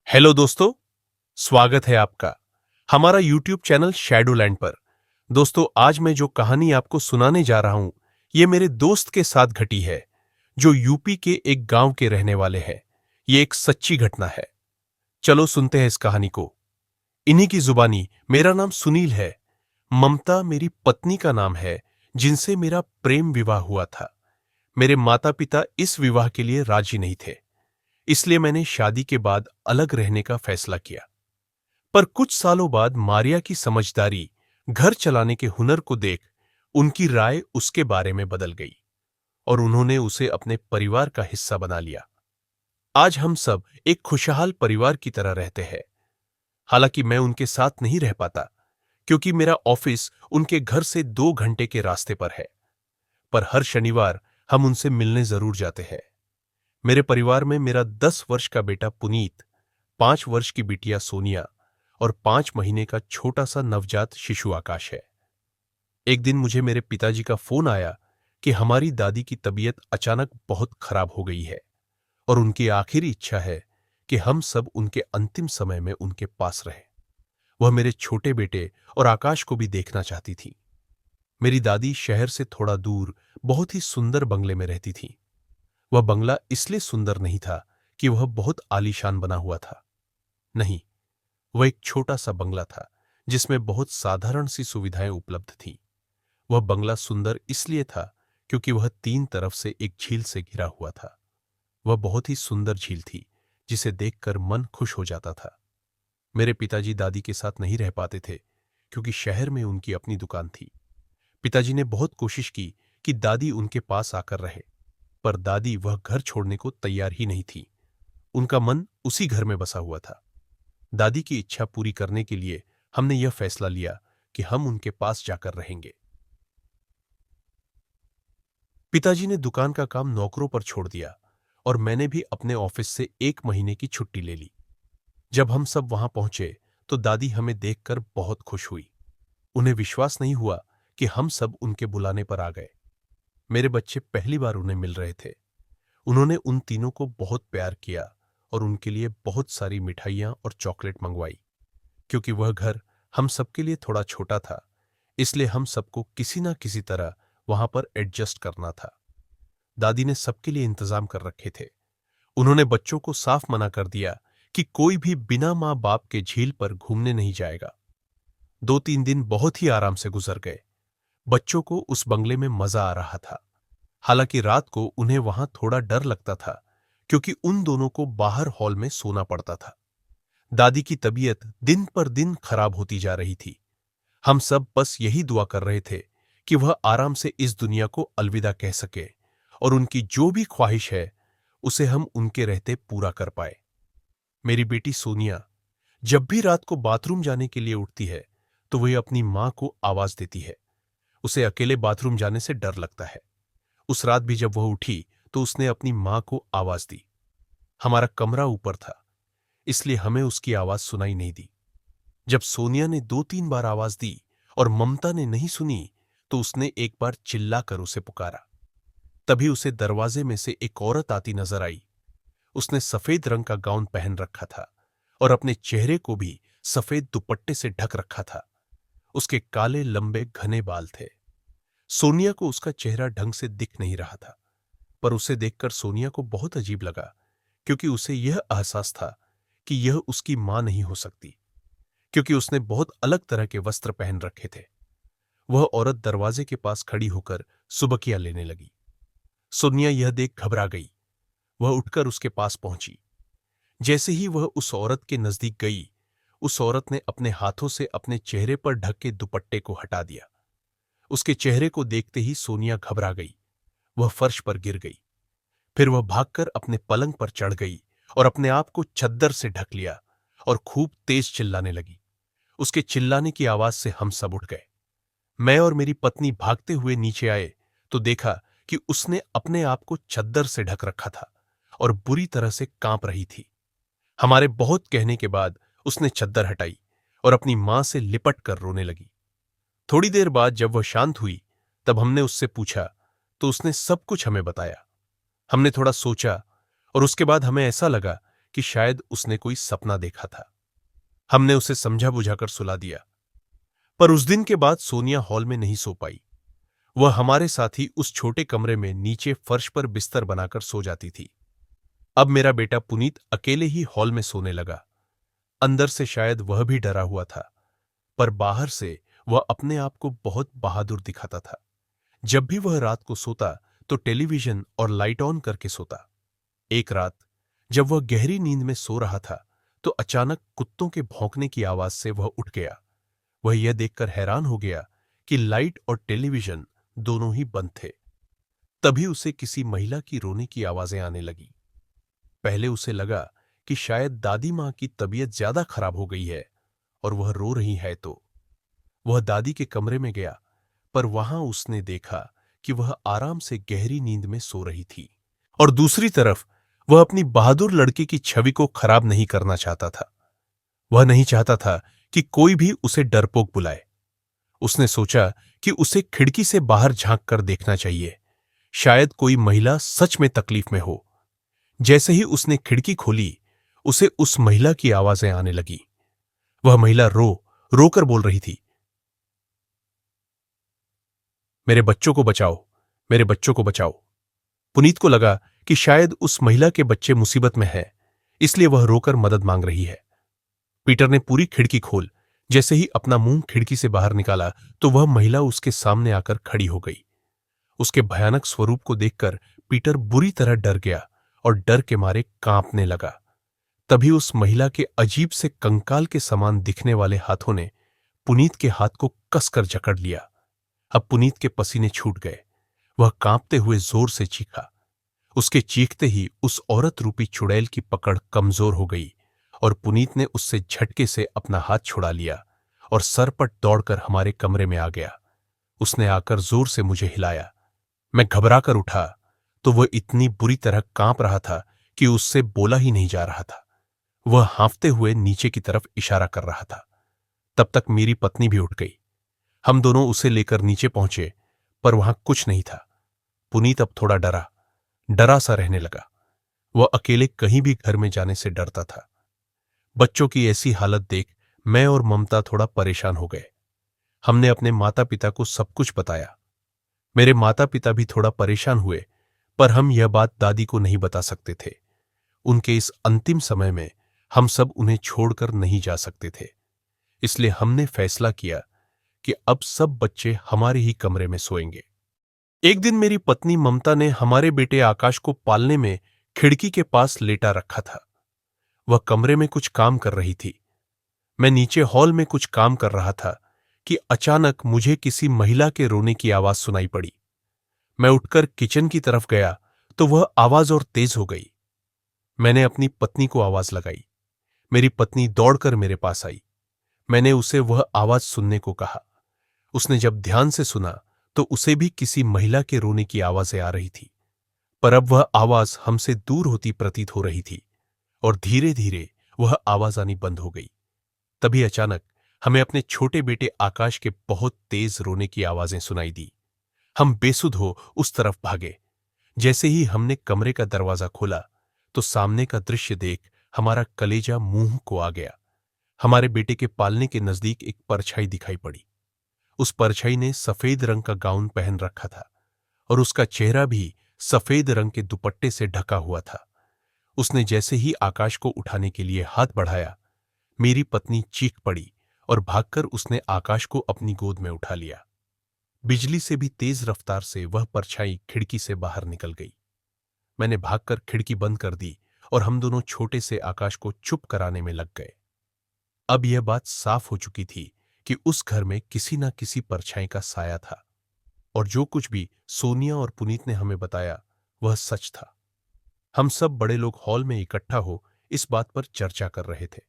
Hello दोस्तों, स्वागत है आपका हमारा यूट्यूब चैनल शैडोलैंड पर। दोस्तों, आज मैं जो कहानी आपको सुनाने जा रहा हूं, ये मेरे दोस्त के साथ घटी है, जो यूपी के एक गांव के रहने वाले हैं। ये एक सच्ची घटना है। चलो सुनते हैं इस कहानी को। इन्हीं की जुबानी। मेरा नाम सुनील है। ममता मेरी पत्नी का नाम है, जिनसे मेरा प्रेम विवाह हुआ था। मेरे माता पिता इस विवाह के लिए राजी नहीं थे, इसलिए मैंने शादी के बाद अलग रहने का फैसला किया। पर कुछ सालों बाद मारिया की समझदारी, घर चलाने के हुनर को देख उनकी राय उसके बारे में बदल गई और उन्होंने उसे अपने परिवार का हिस्सा बना लिया। आज हम सब एक खुशहाल परिवार की तरह रहते हैं। हालांकि मैं उनके साथ नहीं रह पाता, क्योंकि मेरा ऑफिस उनके घर से 2 घंटे के रास्ते पर है। पर हर शनिवार हम उनसे मिलने जरूर जाते हैं। मेरे परिवार में मेरा 10 वर्ष का बेटा पुनीत, 5 वर्ष की बिटिया सोनिया और 5 महीने का छोटा सा नवजात शिशु आकाश है। एक दिन मुझे मेरे पिताजी का फोन आया कि हमारी दादी की तबीयत अचानक बहुत खराब हो गई है और उनकी आखिरी इच्छा है कि हम सब उनके अंतिम समय में उनके पास रहें। वह मेरे छोटे बेटे और आकाश को भी देखना चाहती थी। मेरी दादी शहर से थोड़ा दूर बहुत ही सुंदर बंगले में रहती थी। वह बंगला इसलिए सुंदर नहीं था कि वह बहुत आलीशान बना हुआ था। नहीं, वह एक छोटा सा बंगला था जिसमें बहुत साधारण सी सुविधाएं उपलब्ध थीं। वह बंगला सुंदर इसलिए था क्योंकि वह 3 तरफ से एक झील से घिरा हुआ था। वह बहुत ही सुंदर झील थी, जिसे देखकर मन खुश हो जाता था। मेरे पिताजी दादी के साथ नहीं रह पाते थे, क्योंकि शहर में उनकी अपनी दुकान थी। पिताजी ने बहुत कोशिश की कि दादी उनके पास आकर रहे, पर दादी वह घर छोड़ने को तैयार ही नहीं थी। उनका मन उसी घर में बसा हुआ था। दादी की इच्छा पूरी करने के लिए हमने यह फैसला लिया कि हम उनके पास जाकर रहेंगे। पिताजी ने दुकान का काम नौकरों पर छोड़ दिया और मैंने भी अपने ऑफिस से 1 महीने की छुट्टी ले ली। जब हम सब वहां पहुंचे तो दादी हमें देखकर बहुत खुश हुई। उन्हें विश्वास नहीं हुआ कि हम सब उनके बुलाने पर आ गए। मेरे बच्चे पहली बार उन्हें मिल रहे थे। उन्होंने उन तीनों को बहुत प्यार किया और उनके लिए बहुत सारी मिठाइयां और चॉकलेट मंगवाई। क्योंकि वह घर हम सबके लिए थोड़ा छोटा था, इसलिए हम सबको किसी ना किसी तरह वहां पर एडजस्ट करना था। दादी ने सबके लिए इंतजाम कर रखे थे। उन्होंने बच्चों को साफ मना कर दिया कि कोई भी बिना मां बाप के झील पर घूमने नहीं जाएगा। 2-3 दिन बहुत ही आराम से गुजर गए। बच्चों को उस बंगले में मजा आ रहा था। हालांकि रात को उन्हें वहां थोड़ा डर लगता था, क्योंकि उन दोनों को बाहर हॉल में सोना पड़ता था। दादी की तबीयत दिन पर दिन खराब होती जा रही थी। हम सब बस यही दुआ कर रहे थे कि वह आराम से इस दुनिया को अलविदा कह सके और उनकी जो भी ख्वाहिश है उसे हम उनके रहते पूरा कर पाए। मेरी बेटी सोनिया जब भी रात को बाथरूम जाने के लिए उठती है तो वह अपनी मां को आवाज देती है। उसे अकेले बाथरूम जाने से डर लगता है। उस रात भी जब वह उठी तो उसने अपनी मां को आवाज दी। हमारा कमरा ऊपर था, इसलिए हमें उसकी आवाज सुनाई नहीं दी। जब सोनिया ने 2-3 बार आवाज दी और ममता ने नहीं सुनी, तो उसने एक बार चिल्लाकर उसे पुकारा। तभी उसे दरवाजे में से एक औरत आती नजर आई। उसने सफेद रंग का गाउन पहन रखा था और अपने चेहरे को भी सफेद दुपट्टे से ढक रखा था। उसके काले लंबे घने बाल थे। सोनिया को उसका चेहरा ढंग से दिख नहीं रहा था, पर उसे देखकर सोनिया को बहुत अजीब लगा, क्योंकि उसे यह एहसास था कि यह उसकी मां नहीं हो सकती, क्योंकि उसने बहुत अलग तरह के वस्त्र पहन रखे थे। वह औरत दरवाजे के पास खड़ी होकर सुबकियां लेने लगी। सोनिया यह देख घबरा गई। वह उठकर उसके पास पहुंची। जैसे ही वह उस औरत के नजदीक गई, उस औरत ने अपने हाथों से अपने चेहरे पर ढके दुपट्टे को हटा दिया। उसके चेहरे को देखते ही सोनिया घबरा गई। वह फर्श पर गिर गई। फिर वह भागकर अपने पलंग पर चढ़ गई और अपने आप को चद्दर से ढक लिया और खूब तेज चिल्लाने लगी। उसके चिल्लाने की आवाज से हम सब उठ गए। मैं और मेरी पत्नी भागते हुए नीचे आए तो देखा कि उसने अपने आप को चद्दर से ढक रखा था और बुरी तरह से कांप रही थी। हमारे बहुत कहने के बाद उसने चद्दर हटाई और अपनी मां से लिपट कर रोने लगी। थोड़ी देर बाद जब वह शांत हुई, तब हमने उससे पूछा तो उसने सब कुछ हमें बताया। हमने थोड़ा सोचा और उसके बाद हमें ऐसा लगा कि शायद उसने कोई सपना देखा था। हमने उसे समझा बुझाकर सुला दिया। पर उस दिन के बाद सोनिया हॉल में नहीं सो पाई। वह हमारे साथ ही उस छोटे कमरे में नीचे फर्श पर बिस्तर बनाकर सो जाती थी। अब मेरा बेटा पुनीत अकेले ही हॉल में सोने लगा। अंदर से शायद वह भी डरा हुआ था, पर बाहर से वह अपने आप को बहुत बहादुर दिखाता था। जब भी वह रात को सोता तो टेलीविजन और लाइट ऑन करके सोता। एक रात जब वह गहरी नींद में सो रहा था तो अचानक कुत्तों के भौंकने की आवाज से वह उठ गया। वह यह देखकर हैरान हो गया कि लाइट और टेलीविजन दोनों ही बंद थे। तभी उसे किसी महिला की रोने की आवाजें आने लगी। पहले उसे लगा कि शायद दादी मां की तबीयत ज्यादा खराब हो गई है और वह रो रही है। तो वह दादी के कमरे में गया, पर वहां उसने देखा कि वह आराम से गहरी नींद में सो रही थी और दूसरी तरफ वह अपनी बहादुर लड़के की छवि को खराब नहीं करना चाहता था। वह नहीं चाहता था कि कोई भी उसे डरपोक बुलाए। उसने सोचा कि उसे खिड़की से बाहर झांक कर देखना चाहिए, शायद कोई महिला सच में तकलीफ में हो। जैसे ही उसने खिड़की खोली, उसे उस महिला की आवाजें आने लगी। वह महिला रोकर बोल रही थी, मेरे बच्चों को बचाओ, मेरे बच्चों को बचाओ। पुनीत को लगा कि शायद उस महिला के बच्चे मुसीबत में है, इसलिए वह रोकर मदद मांग रही है। पीटर ने पूरी खिड़की खोल जैसे ही अपना मुंह खिड़की से बाहर निकाला तो वह महिला उसके सामने आकर खड़ी हो गई। उसके भयानक स्वरूप को देखकर पीटर बुरी तरह डर गया और डर के मारे कांपने लगा। तभी उस महिला के अजीब से कंकाल के समान दिखने वाले हाथों ने पुनीत के हाथ को कसकर जकड़ लिया। अब पुनीत के पसीने छूट गए। वह कांपते हुए जोर से चीखा। उसके चीखते ही उस औरत रूपी चुड़ैल की पकड़ कमजोर हो गई और पुनीत ने उससे झटके से अपना हाथ छुड़ा लिया और सरपट दौड़कर हमारे कमरे में आ गया। उसने आकर जोर से मुझे हिलाया। मैं घबराकर उठा तो वह इतनी बुरी तरह कांप रहा था कि उससे बोला ही नहीं जा रहा था। वह हांफते हुए नीचे की तरफ इशारा कर रहा था। तब तक मेरी पत्नी भी उठ गई। हम दोनों उसे लेकर नीचे पहुंचे, पर वहां कुछ नहीं था। पुनीत अब थोड़ा डरा सा रहने लगा। वह अकेले कहीं भी घर में जाने से डरता था। बच्चों की ऐसी हालत देख मैं और ममता थोड़ा परेशान हो गए। हमने अपने माता पिता को सब कुछ बताया। मेरे माता पिता भी थोड़ा परेशान हुए, पर हम यह बात दादी को नहीं बता सकते थे। उनके इस अंतिम समय में हम सब उन्हें छोड़कर नहीं जा सकते थे। इसलिए हमने फैसला किया कि अब सब बच्चे हमारे ही कमरे में सोएंगे। एक दिन मेरी पत्नी ममता ने हमारे बेटे आकाश को पालने में खिड़की के पास लेटा रखा था। वह कमरे में कुछ काम कर रही थी। मैं नीचे हॉल में कुछ काम कर रहा था कि अचानक मुझे किसी महिला के रोने की आवाज सुनाई पड़ी। मैं उठकर किचन की तरफ गया तो वह आवाज और तेज हो गई। मैंने अपनी पत्नी को आवाज लगाई। मेरी पत्नी दौड़कर मेरे पास आई। मैंने उसे वह आवाज सुनने को कहा। उसने जब ध्यान से सुना तो उसे भी किसी महिला के रोने की आवाजें आ रही थी, पर अब वह आवाज हमसे दूर होती प्रतीत हो रही थी और धीरे धीरे वह आवाज आनी बंद हो गई। तभी अचानक हमें अपने छोटे बेटे आकाश के बहुत तेज रोने की आवाजें सुनाई दी। हम बेसुध हो उस तरफ भागे। जैसे ही हमने कमरे का दरवाजा खोला तो सामने का दृश्य देख हमारा कलेजा मुंह को आ गया। हमारे बेटे के पालने के नजदीक एक परछाई दिखाई पड़ी। उस परछाई ने सफेद रंग का गाउन पहन रखा था और उसका चेहरा भी सफेद रंग के दुपट्टे से ढका हुआ था। उसने जैसे ही आकाश को उठाने के लिए हाथ बढ़ाया, मेरी पत्नी चीख पड़ी और भागकर उसने आकाश को अपनी गोद में उठा लिया। बिजली से भी तेज रफ्तार से वह परछाई खिड़की से बाहर निकल गई। मैंने भागकर खिड़की बंद कर दी और हम दोनों छोटे से आकाश को चुप कराने में लग गए। अब यह बात साफ हो चुकी थी कि उस घर में किसी न किसी परछाई का साया था और जो कुछ भी सोनिया और पुनीत ने हमें बताया वह सच था। हम सब बड़े लोग हॉल में इकट्ठा हो इस बात पर चर्चा कर रहे थे,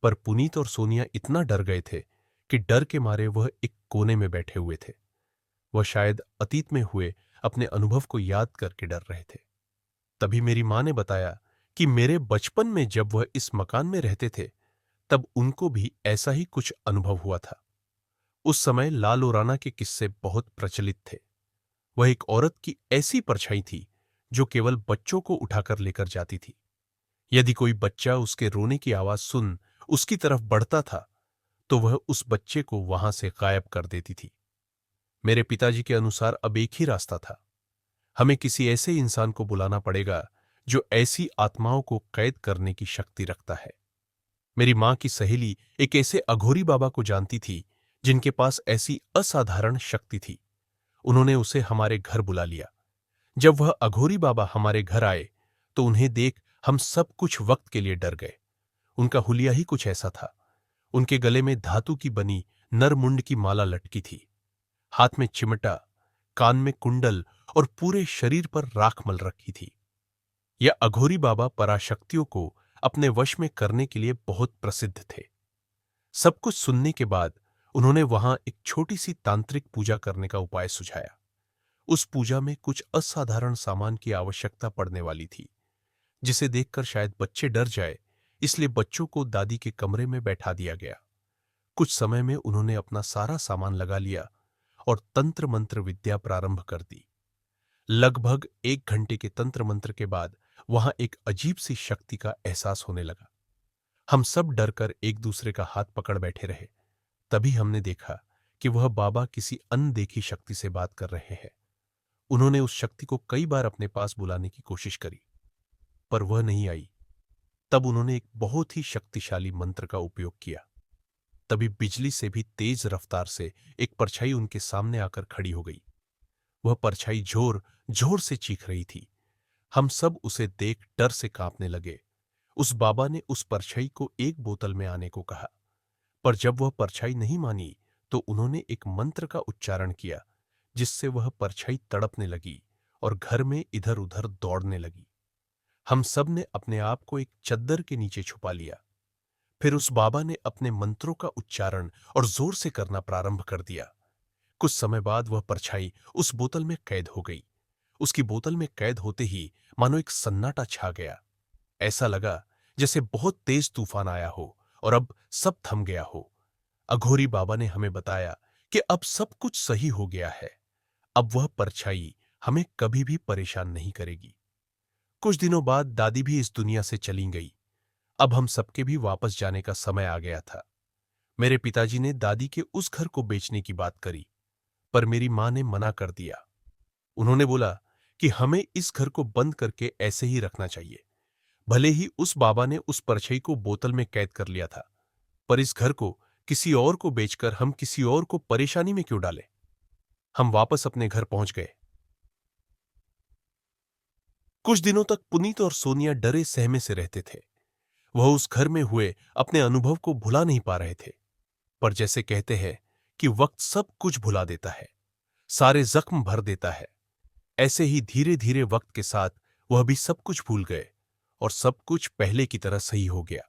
पर पुनीत और सोनिया इतना डर गए थे कि डर के मारे वह एक कोने में बैठे हुए थे। वह शायद अतीत में हुए अपने अनुभव को याद करके डर रहे थे। तभी मेरी मां ने बताया कि मेरे बचपन में जब वह इस मकान में रहते थे तब उनको भी ऐसा ही कुछ अनुभव हुआ था। उस समय लाल ओराना के किस्से बहुत प्रचलित थे। वह एक औरत की ऐसी परछाई थी जो केवल बच्चों को उठाकर लेकर जाती थी। यदि कोई बच्चा उसके रोने की आवाज सुन उसकी तरफ बढ़ता था तो वह उस बच्चे को वहां से गायब कर देती थी। मेरे पिताजी के अनुसार अब एक ही रास्ता था। हमें किसी ऐसे इंसान को बुलाना पड़ेगा जो ऐसी आत्माओं को कैद करने की शक्ति रखता है। मेरी मां की सहेली एक ऐसे अघोरी बाबा को जानती थी जिनके पास ऐसी असाधारण शक्ति थी। उन्होंने उसे हमारे घर बुला लिया। जब वह अघोरी बाबा हमारे घर आए तो उन्हें देख हम सब कुछ वक्त के लिए डर गए। उनका हुलिया ही कुछ ऐसा था। उनके गले में धातु की बनी नरमुंड की माला लटकी थी, हाथ में चिमटा, कान में कुंडल और पूरे शरीर पर राख मल रखी थी। यह अघोरी बाबा पराशक्तियों को अपने वश में करने के लिए बहुत प्रसिद्ध थे। सब कुछ सुनने के बाद उन्होंने वहां एक छोटी सी तांत्रिक पूजा करने का उपाय सुझाया। उस पूजा में कुछ असाधारण सामान की आवश्यकता पड़ने वाली थी, जिसे देखकर शायद बच्चे डर जाए, इसलिए बच्चों को दादी के कमरे में बैठा दिया गया। कुछ समय में उन्होंने अपना सारा सामान लगा लिया और तंत्र मंत्र विद्या प्रारंभ कर दी। लगभग 1 घंटे के तंत्र मंत्र के बाद वहां एक अजीब सी शक्ति का एहसास होने लगा। हम सब डरकर एक दूसरे का हाथ पकड़ बैठे रहे। तभी हमने देखा कि वह बाबा किसी अनदेखी शक्ति से बात कर रहे हैं। उन्होंने उस शक्ति को कई बार अपने पास बुलाने की कोशिश करी, पर वह नहीं आई। तब उन्होंने एक बहुत ही शक्तिशाली मंत्र का उपयोग किया। तभी बिजली से भी तेज रफ्तार से एक परछाई उनके सामने आकर खड़ी हो गई। वह परछाई जोर जोर से चीख रही थी। हम सब उसे देख डर से कांपने लगे। उस बाबा ने उस परछाई को एक बोतल में आने को कहा, पर जब वह परछाई नहीं मानी तो उन्होंने एक मंत्र का उच्चारण किया, जिससे वह परछाई तड़पने लगी और घर में इधर उधर दौड़ने लगी। हम सब ने अपने आप को एक चद्दर के नीचे छुपा लिया। फिर उस बाबा ने अपने मंत्रों का उच्चारण और जोर से करना प्रारंभ कर दिया। कुछ समय बाद वह परछाई उस बोतल में कैद हो गई। उसकी बोतल में कैद होते ही मानो एक सन्नाटा छा गया। ऐसा लगा जैसे बहुत तेज तूफान आया हो और अब सब थम गया हो। अघोरी बाबा ने हमें बताया कि अब सब कुछ सही हो गया है। अब वह परछाई हमें कभी भी परेशान नहीं करेगी। कुछ दिनों बाद दादी भी इस दुनिया से चली गई। अब हम सबके भी वापस जाने का समय आ गया था। मेरे पिताजी ने दादी के उस घर को बेचने की बात करी, पर मेरी मां ने मना कर दिया। उन्होंने बोला कि हमें इस घर को बंद करके ऐसे ही रखना चाहिए। भले ही उस बाबा ने उस परछाई को बोतल में कैद कर लिया था, पर इस घर को किसी और को बेचकर हम किसी और को परेशानी में क्यों डालें। हम वापस अपने घर पहुंच गए। कुछ दिनों तक पुनीत और सोनिया डरे सहमे से रहते थे। वह उस घर में हुए अपने अनुभव को भुला नहीं पा रहे थे। पर जैसे कहते हैं कि वक्त सब कुछ भुला देता है, सारे जख्म भर देता है, ऐसे ही धीरे धीरे वक्त के साथ वह भी सब कुछ भूल गए और सब कुछ पहले की तरह सही हो गया।